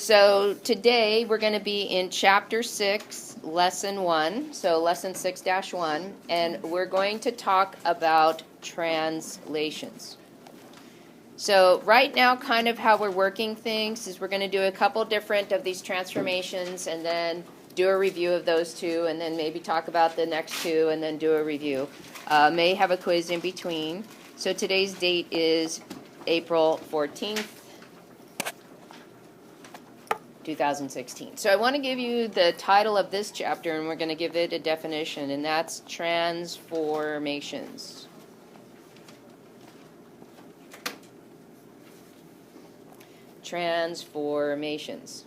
So today we're going to be in Chapter 6, Lesson 1, so Lesson 6-1, and we're going to talk about translations. So right now, kind of how we're working things is we're going to do a couple different of these transformations and then do a review of those two, and then maybe talk about the next two and then do a review. May have a quiz in between. So today's date is April 14th. 2016. So I want to give you the title of this chapter, and we're going to give it a definition, and that's transformations. Transformations.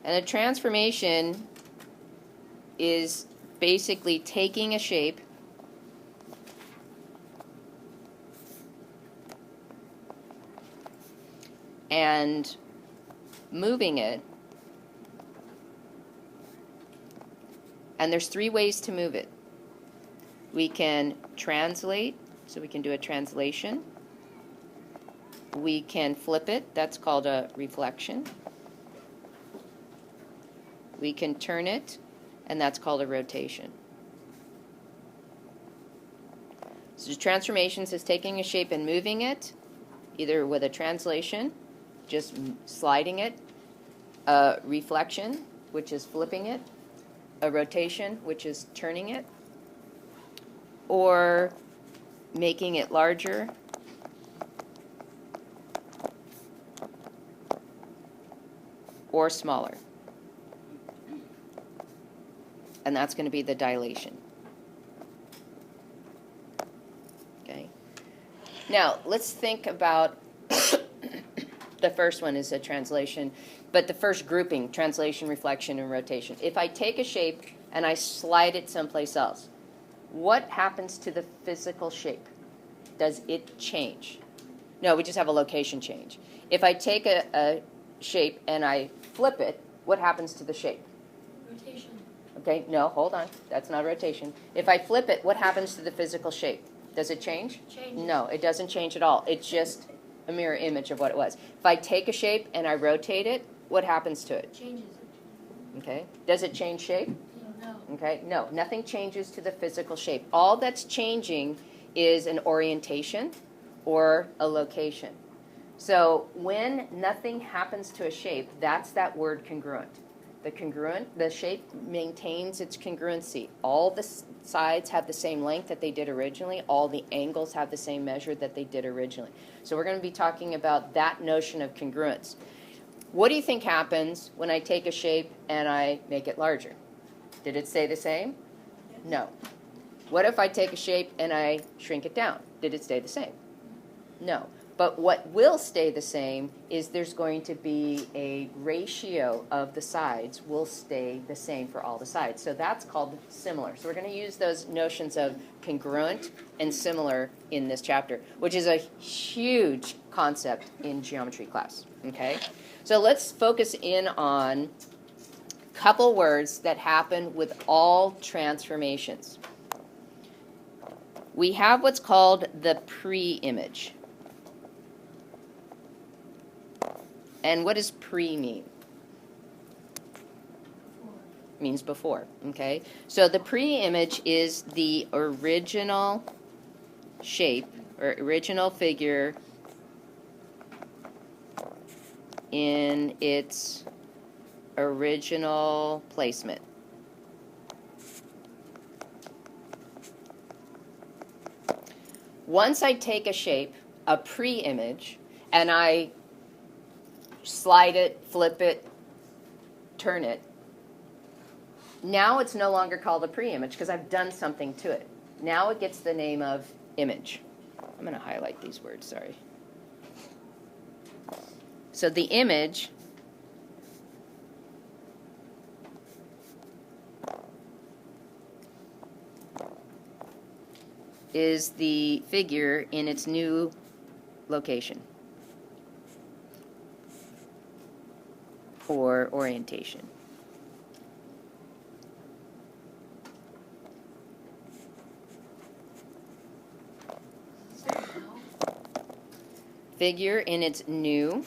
And a transformation is basically taking a shape and moving it, and there's three ways to move it. We can translate, so we can do a translation. We can flip it, that's called a reflection. We can turn it, and that's called a rotation. So transformations is taking a shape and moving it, either with a translation, just sliding it, a reflection, which is flipping it, a rotation, which is turning it, or making it larger, or smaller. And that's going to be the dilation. Okay. Now, let's think about the first one is a translation, but the first grouping, translation, reflection, and rotation. If I take a shape and I slide it someplace else, what happens to the physical shape? Does it change? No, we just have a location change. If I take a shape and I flip it, what happens to the shape? Rotation. Okay, no, hold on. That's not rotation. If I flip it, what happens to the physical shape? Does it change? Changes. No, it doesn't change at all. It's just a mirror image of what it was. If I take a shape and I rotate it, what happens to it? Changes. Okay. Does it change shape? No. Okay. No, nothing changes to the physical shape. All that's changing is an orientation or a location. So when nothing happens to a shape, that's that word congruent. The shape maintains its congruency. All the sides have the same length that they did originally. All the angles have the same measure that they did originally. So we're going to be talking about that notion of congruence. What do you think happens when I take a shape and I make it larger? Did it stay the same? No. What if I take a shape and I shrink it down? Did it stay the same? No. But what will stay the same is there's going to be a ratio of the sides will stay the same for all the sides. So that's called similar. So we're going to use those notions of congruent and similar in this chapter, which is a huge concept in geometry class. Okay? So let's focus in on a couple words that happen with all transformations. We have what's called the pre-image. And what does pre mean? It means before, okay? So the pre-image is the original shape or original figure in its original placement. Once I take a shape, a pre-image, and I slide it, flip it, turn it. Now it's no longer called a pre-image because I've done something to it. Now it gets the name of image. I'm going to highlight these words, sorry. So the image is the figure in its new location. For orientation. figure in its new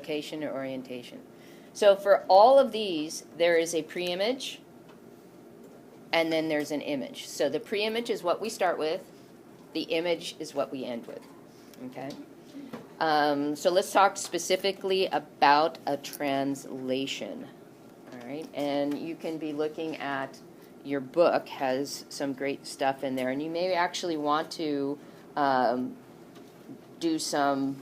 location, or orientation. So for all of these, there is a pre-image, and then there's an image. So the pre-image is what we start with. The image is what we end with. Okay? So let's talk specifically about a translation. All right? And you can be looking at your book, has some great stuff in there. And you may actually want to do some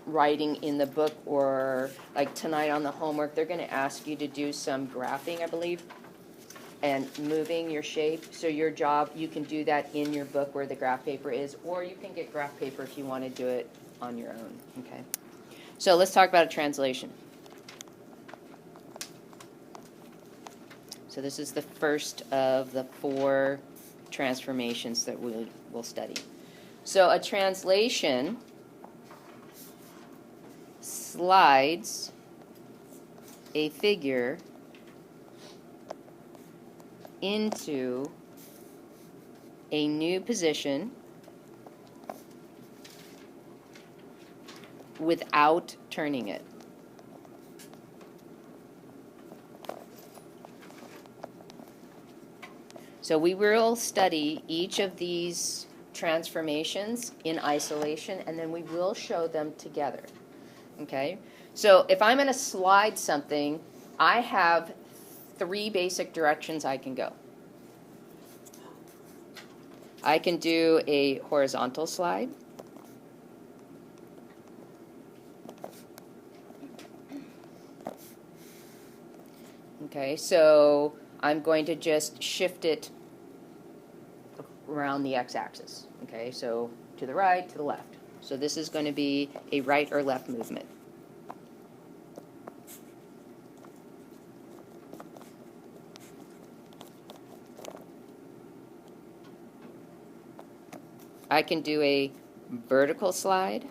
writing in the book, or like tonight on the homework, they're going to ask you to do some graphing, I believe, and moving your shape. So your job, you can do that in your book where the graph paper is, or you can get graph paper if you want to do it on your own. Okay. So let's talk about a translation. So this is the first of the 4 transformations that we'll study. So a translation slides a figure into a new position without turning it. So we will study each of these transformations in isolation, and then we will show them together. Okay? So if I'm going to slide something, I have 3 basic directions I can go. I can do a horizontal slide. Okay, so I'm going to just shift it around the x-axis. Okay, so to the right, to the left. So this is going to be a right or left movement. I can do a vertical slide.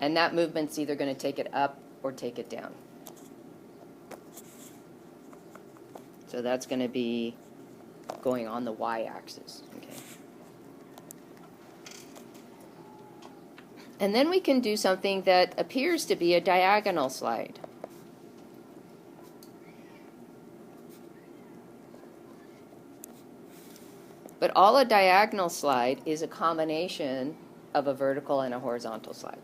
And that movement's either going to take it up or take it down. So that's going to be going on the y-axis. Okay. And then we can do something that appears to be a diagonal slide. But all a diagonal slide is a combination of a vertical and a horizontal slide.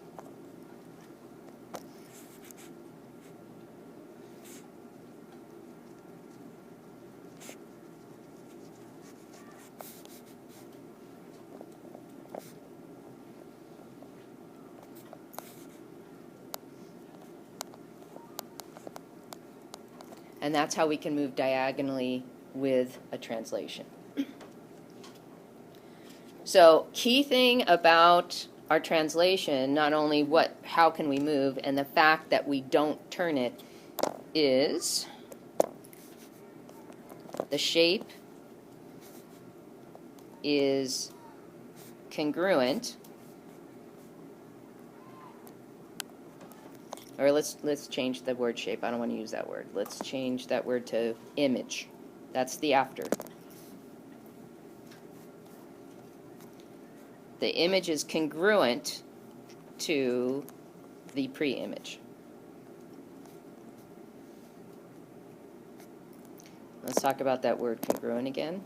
And that's how we can move diagonally with a translation. So key thing about our translation, not only how can we move, and the fact that we don't turn it, is the shape is congruent. Or let's change the word shape. I don't want to use that word. Let's change that word to image. That's the after. The image is congruent to the pre-image. Let's talk about that word congruent again.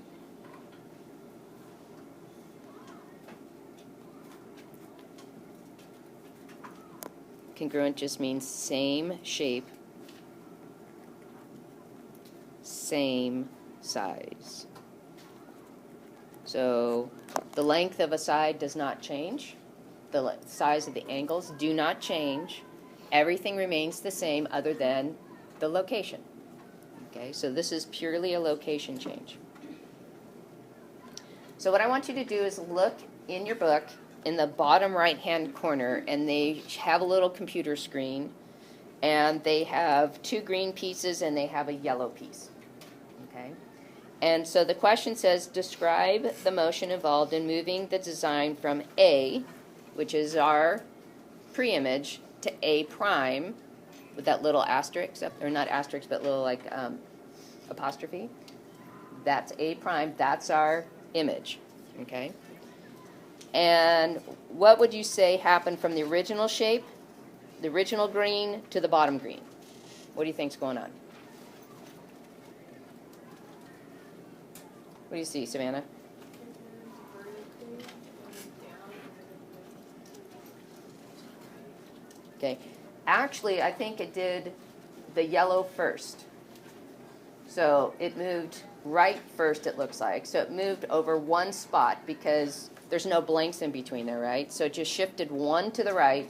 Congruent just means same shape, same size. So the length of a side does not change. The size of the angles do not change. Everything remains the same other than the location. Okay, so this is purely a location change. So what I want you to do is look in your book in the bottom right-hand corner, and they have a little computer screen, and they have 2 green pieces and they have a yellow piece. Okay? And so the question says, describe the motion involved in moving the design from A, which is our pre-image, to A prime, with that little asterisk, or not asterisk, but little like apostrophe. That's A prime, that's our image. okay? And what would you say happened from the original shape, the original green, to the bottom green? What do you think's going on? What do you see, Savannah? Okay. Actually, I think it did the yellow first. So it moved right first, it looks like. So it moved over one spot because there's no blanks in between there, right? So it just shifted one to the right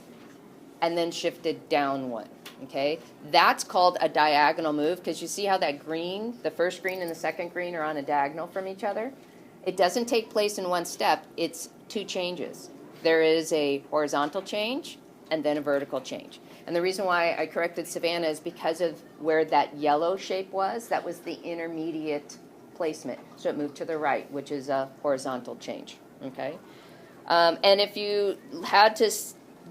and then shifted down one, okay? That's called a diagonal move because you see how that green, the first green and the second green are on a diagonal from each other? It doesn't take place in one step. It's two changes. There is a horizontal change and then a vertical change. And the reason why I corrected Savannah is because of where that yellow shape was. That was the intermediate placement. So it moved to the right, which is a horizontal change, okay? And if you had to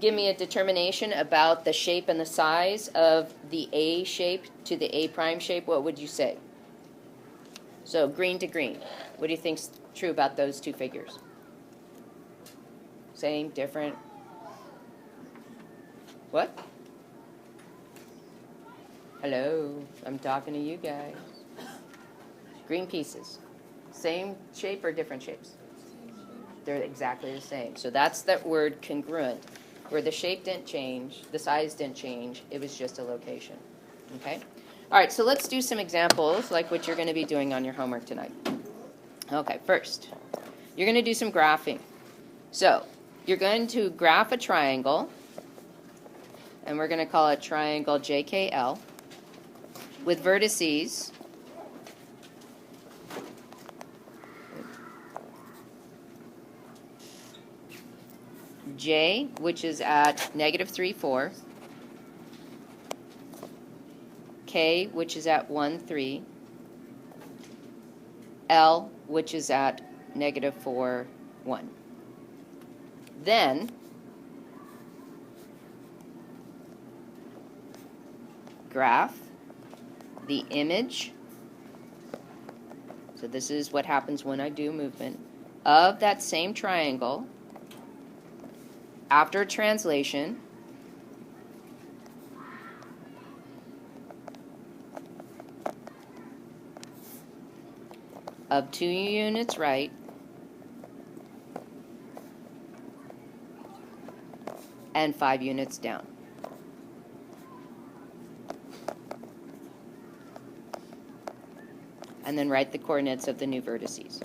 give me a determination about the shape and the size of the A shape to the A prime shape, what would you say? So green to green. What do you think's true about those two figures? Same, different? What? Hello, I'm talking to you guys. Green pieces. Same shape or different shapes? They're exactly the same. So that's that word congruent, where the shape didn't change, the size didn't change, it was just a location. Okay? All right, so let's do some examples like what you're going to be doing on your homework tonight. Okay, first, you're going to do some graphing. So you're going to graph a triangle, and we're going to call it triangle JKL, with vertices J, which is at -3, 4, K, which is at 1, 3, L, which is at -4, 1. Then graph the image, so this is what happens when I do movement, of that same triangle after translation of 2 units right and 5 units down. And then write the coordinates of the new vertices.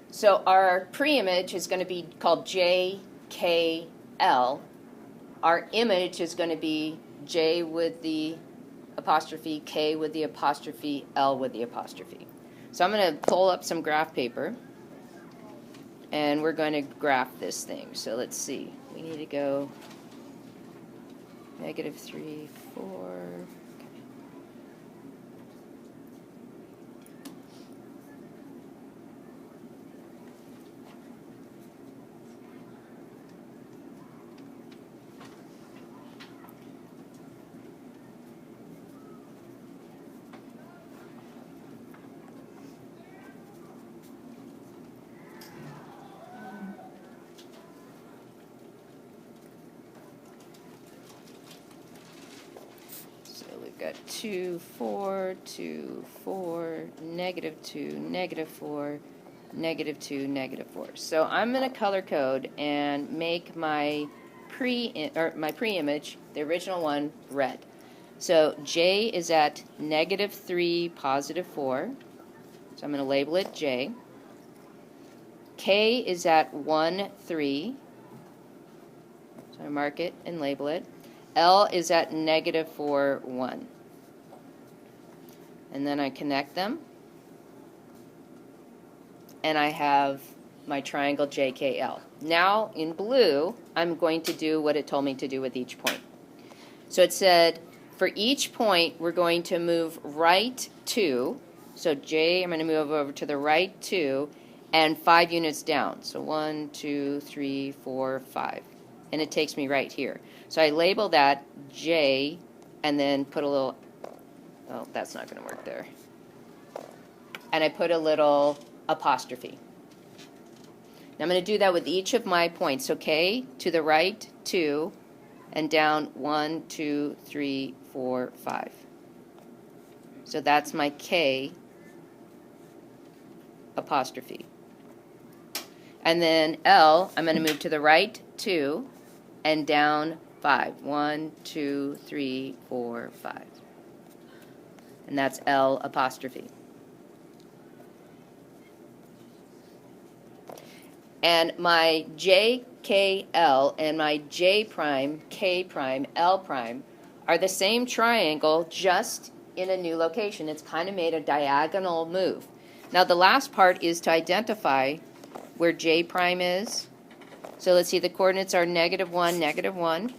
So our pre-image is going to be called JKL. Our image is going to be J with the apostrophe, K with the apostrophe, L with the apostrophe. So I'm going to pull up some graph paper, and we're going to graph this thing. So let's see. We need to go -3, 4. Got 2, 4, 2, 4, -2, -4, -2, -4. So I'm going to color code and make my pre-image, the original one, red. So J is at -3, +4. So I'm going to label it J. K is at 1, 3. So I mark it and label it. L is at -4, 1. And then I connect them. And I have my triangle JKL. Now, in blue, I'm going to do what it told me to do with each point. So it said, for each point, we're going to move right 2 So J, I'm going to move over to the right 2 and 5 units down. So 1, 2, 3, 4, 5. And it takes me right here. So I label that J and then put a little, oh, that's not going to work there. And I put a little apostrophe. Now I'm going to do that with each of my points. So K to the right 2 and down 1, 2, 3, 4, 5. So that's my K apostrophe. And then L, I'm going to move to the right 2 and down 5. 1, 2, 3, 4, 5. And that's L apostrophe. And my J, K, L and my J prime, K prime, L prime are the same triangle, just in a new location. It's kind of made a diagonal move. Now the last part is to identify where J prime is. So let's see, the coordinates are -1, -1.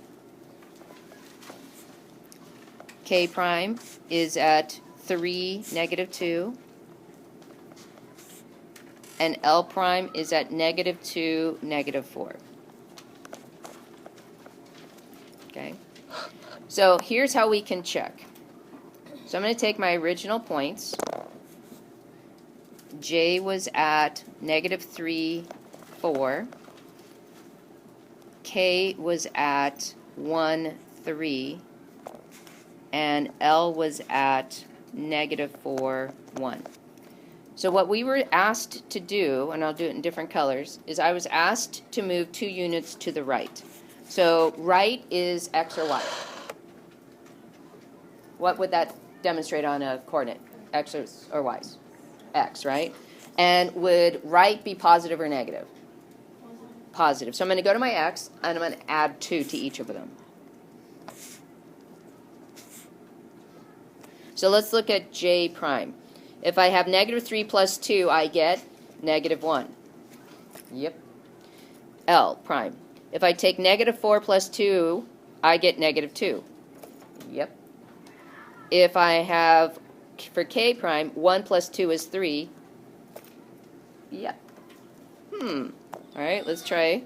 K prime is at 3, -2. And L prime is at -2, -4. Okay? So here's how we can check. So I'm going to take my original points. J was at -3, 4. K was at 1, 3. And L was at -4, 1. So what we were asked to do, and I'll do it in different colors, is I was asked to move 2 units to the right. So right is X or Y. What would that demonstrate on a coordinate? X or Y's? X, right? And would right be positive or negative? Positive. So I'm going to go to my X, and I'm going to add 2 to each of them. So let's look at J prime. If I have -3 plus 2, I get -1. Yep. L prime. If I take -4 plus 2, I get -2. Yep. If I have, for K prime, 1 plus 2 is 3. Yep. All right, let's try.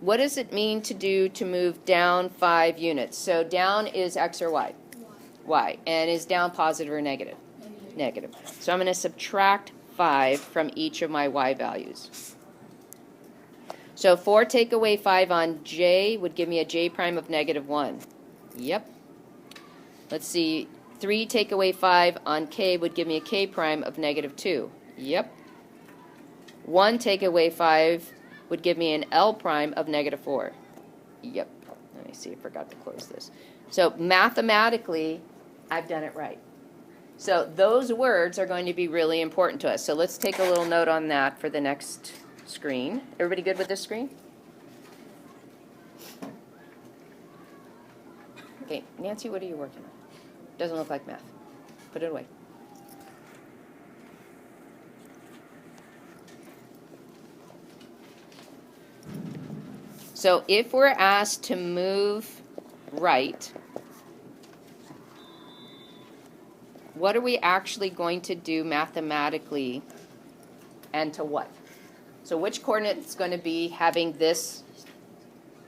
What does it mean to do to move down 5 units? So down is X or Y? Y. And is down positive or negative? Negative. So I'm going to subtract 5 from each of my Y values. So 4 take away 5 on J would give me a J prime of -1. Yep. Let's see. 3 take away 5 on K would give me a K prime of -2. Yep. 1 take away 5 would give me an L prime of -4. Yep. Let me see. I forgot to close this. So mathematically, I've done it right. So those words are going to be really important to us. So let's take a little note on that for the next screen. Everybody good with this screen? Okay, Nancy, what are you working on? Doesn't look like math. Put it away. So if we're asked to move right, what are we actually going to do mathematically, and to what? So which coordinate is going to be having this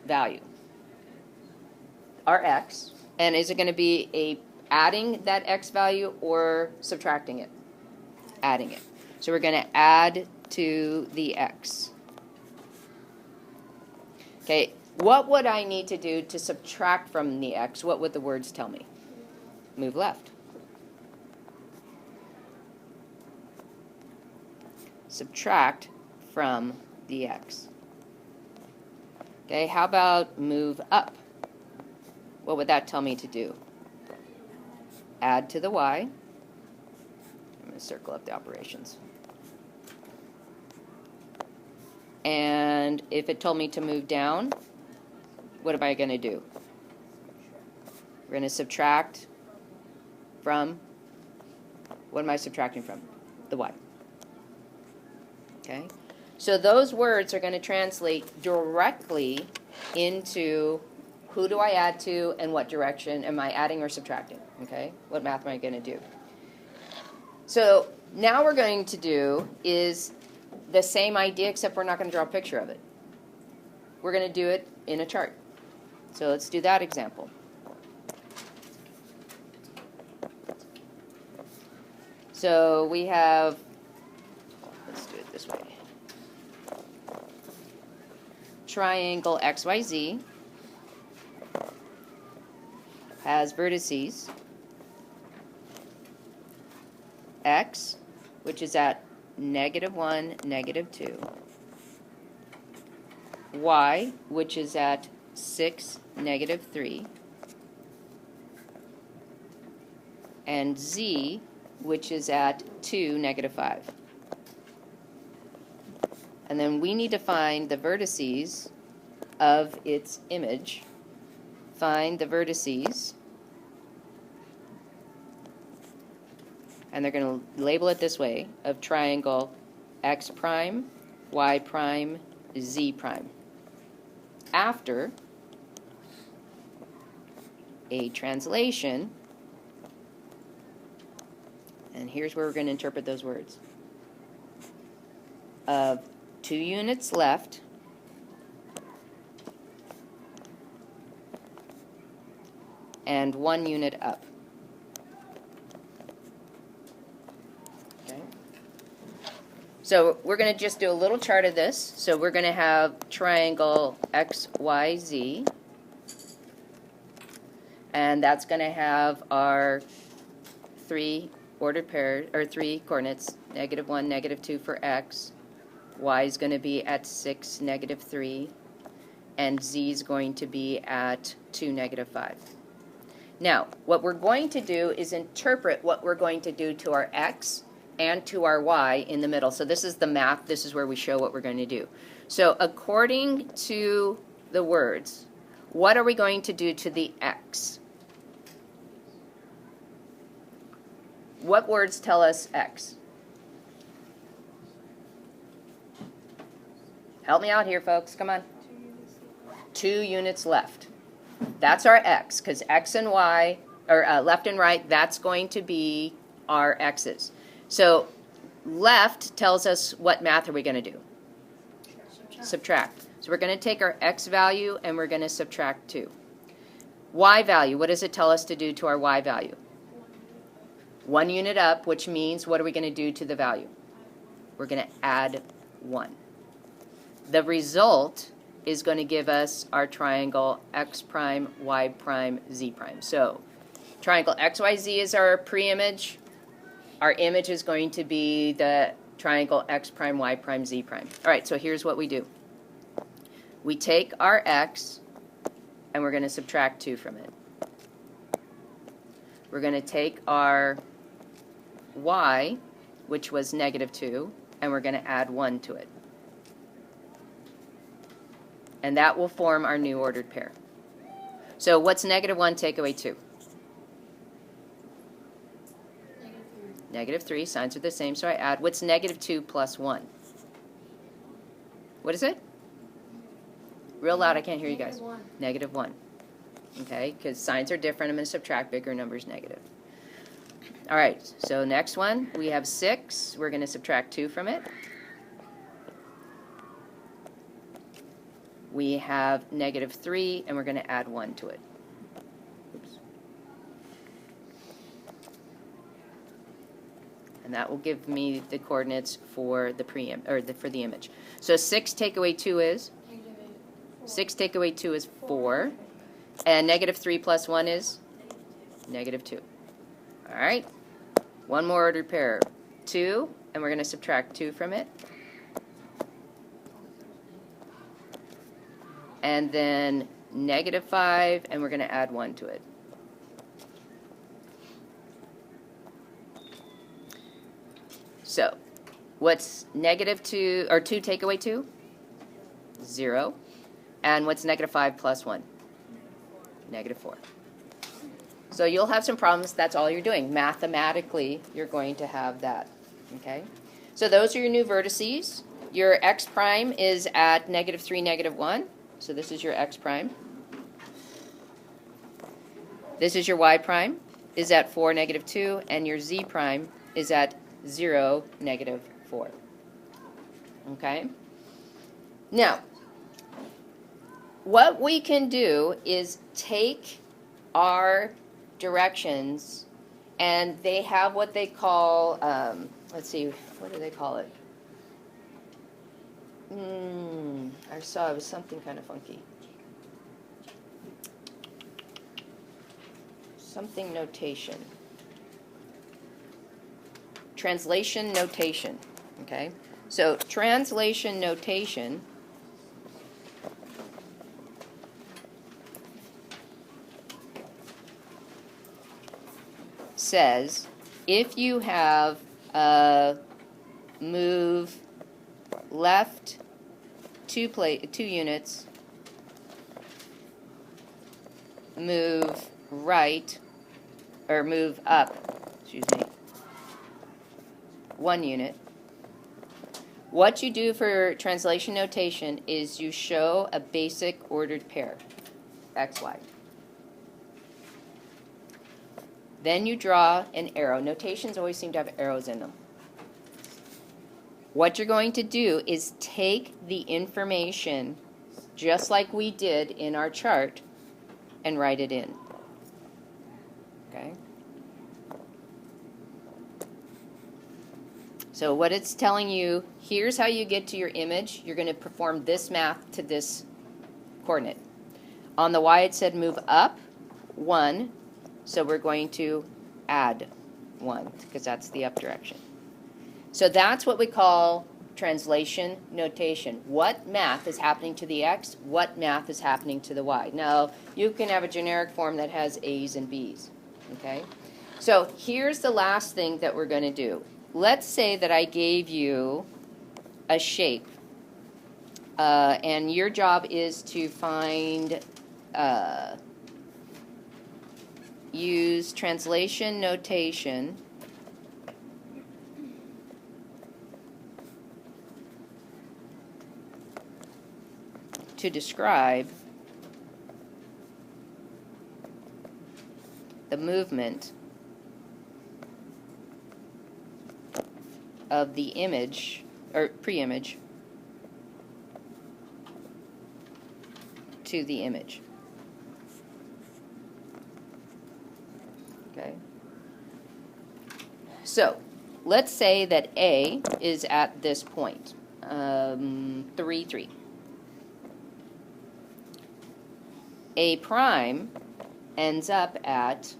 value? Our x. And is it going to be adding that x value or subtracting it? Adding it. So we're going to add to the x. Okay, what would I need to do to subtract from the x? What would the words tell me? Move left. Subtract from the x. Okay, how about move up? What would that tell me to do? Add to the y. I'm going to circle up the operations. And if it told me to move down, what am I going to do? We're going to subtract from, what am I subtracting from? The y. Okay? So those words are going to translate directly into who do I add to and what direction am I adding or subtracting? Okay? What math am I going to do? So now we're going to do is the same idea, except we're not going to draw a picture of it. We're going to do it in a chart. So let's do that example. So we have, let's do it this way. Triangle XYZ has vertices X, which is at -1, -2, Y, which is at 6, -3, and Z, which is at 2, -5. And then we need to find the vertices of its image. Find the vertices. And they're going to label it this way, of triangle X prime, Y prime, Z prime. After a translation, and here's where we're going to interpret those words, of 2 units left and 1 unit up. Okay. So we're going to just do a little chart of this. So we're going to have triangle XYZ, and that's going to have our 3 ordered pairs, or 3 coordinates, -1, -2 for X. Y is going to be at 6, -3, and Z is going to be at 2, -5. Now, what we're going to do is interpret what we're going to do to our X and to our Y in the middle. So this is the math. This is where we show what we're going to do. So according to the words, what are we going to do to the X? What words tell us X? Help me out here, folks. Come on. 2 units left. That's our X, because X and Y, or left and right, that's going to be our X's. So left tells us what math are we going to do? Subtract. So we're going to take our X value and we're going to subtract 2. Y value, what does it tell us to do to our Y value? 1 unit up, which means what are we going to do to the value? We're going to add 1. The result is going to give us our triangle X prime, Y prime, Z prime. So triangle XYZ is our pre-image. Our image is going to be the triangle X prime, Y prime, Z prime. All right, so here's what we do. We take our X and we're going to subtract 2 from it. We're going to take our Y, which was -2, and we're going to add 1 to it. And that will form our new ordered pair. So what's -1 take away 2? -3, signs are the same, so I add. What's -2 plus 1? What is it? Real loud, I can't hear you guys. -1. Okay, because signs are different. I'm going to subtract bigger numbers negative. All right, so next one, we have 6. We're going to subtract 2 from it. We have -3, and we're going to add 1 to it. Oops. And that will give me the coordinates for the for the image. So 6 take away 2 is? 6 take away 2 is 4. And -3 plus 1 is? -2. All right. One more ordered pair. 2, and we're going to subtract 2 from it. And then -5, and we're going to add 1 to it. So, what's -2, or 2 take away 2? 0. And what's -5 plus 1? -4. So you'll have some problems. That's all you're doing. Mathematically, you're going to have that. Okay? So those are your new vertices. Your X prime is at -3, -1. So this is your X prime. This is your Y prime, is at 4, -2, and your Z prime is at 0, -4. Okay? Now, what we can do is take our directions, and they have what they call, let's see, what do they call it? I saw it was something kind of funky. Something notation. Translation notation. Okay? So, translation notation says if you have move left 2 units, move right, or move up, excuse me, 1 unit. What you do for translation notation is you show a basic ordered pair, x, y. Then you draw an arrow. Notations always seem to have arrows in them. What you're going to do is take the information, just like we did in our chart, and write it in. Okay? So what it's telling you, here's how you get to your image. You're going to perform this math to this coordinate. On the y, it said move up 1. So we're going to add 1, because that's the up direction. So that's what we call translation notation. What math is happening to the x? What math is happening to the y? Now, you can have a generic form that has a's and b's. Okay? So here's the last thing that we're going to do. Let's say that I gave you a shape, and your job is to find, use translation notation to describe the movement of the image, or pre-image, to the image. Okay. So, let's say that A is at this point, 3, 3. A prime ends up at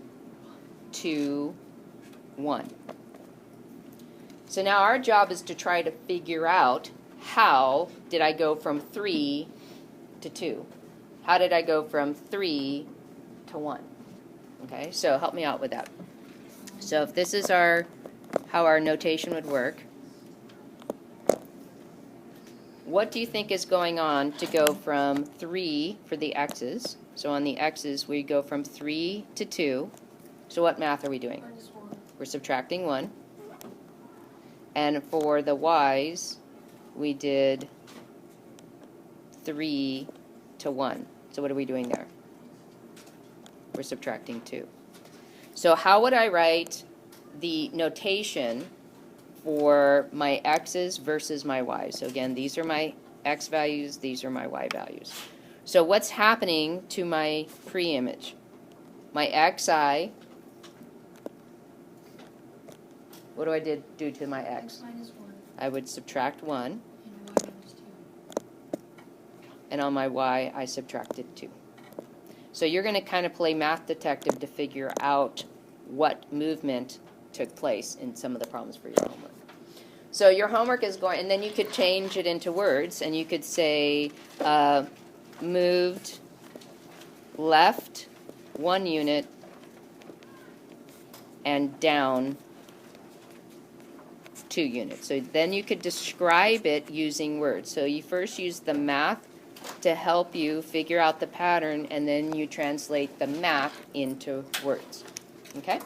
2, 1. So now our job is to try to figure out, how did I go from 3 to 2? How did I go from 3 to 1? Okay, so help me out with that. So if this is how our notation would work, what do you think is going on to go from 3 for the x's? So on the x's, we go from 3 to 2. So what math are we doing? We're subtracting 1. And for the y's, we did 3 to 1. So what are we doing there? We're subtracting 2. So how would I write the notation for my x's versus my y's? So again, these are my x values, these are my y values. So what's happening to my pre-image? My xi, what do I do to my x? Minus 1. I would subtract 1. And y minus 2. And on my y, I subtracted 2. So you're going to kind of play math detective to figure out what movement took place in some of the problems for your homework. So your homework is going, and then you could change it into words, and you could say moved left 1 unit and down 2 units. So then you could describe it using words. So you first use the math to help you figure out the pattern, and then you translate the math into words. Okay?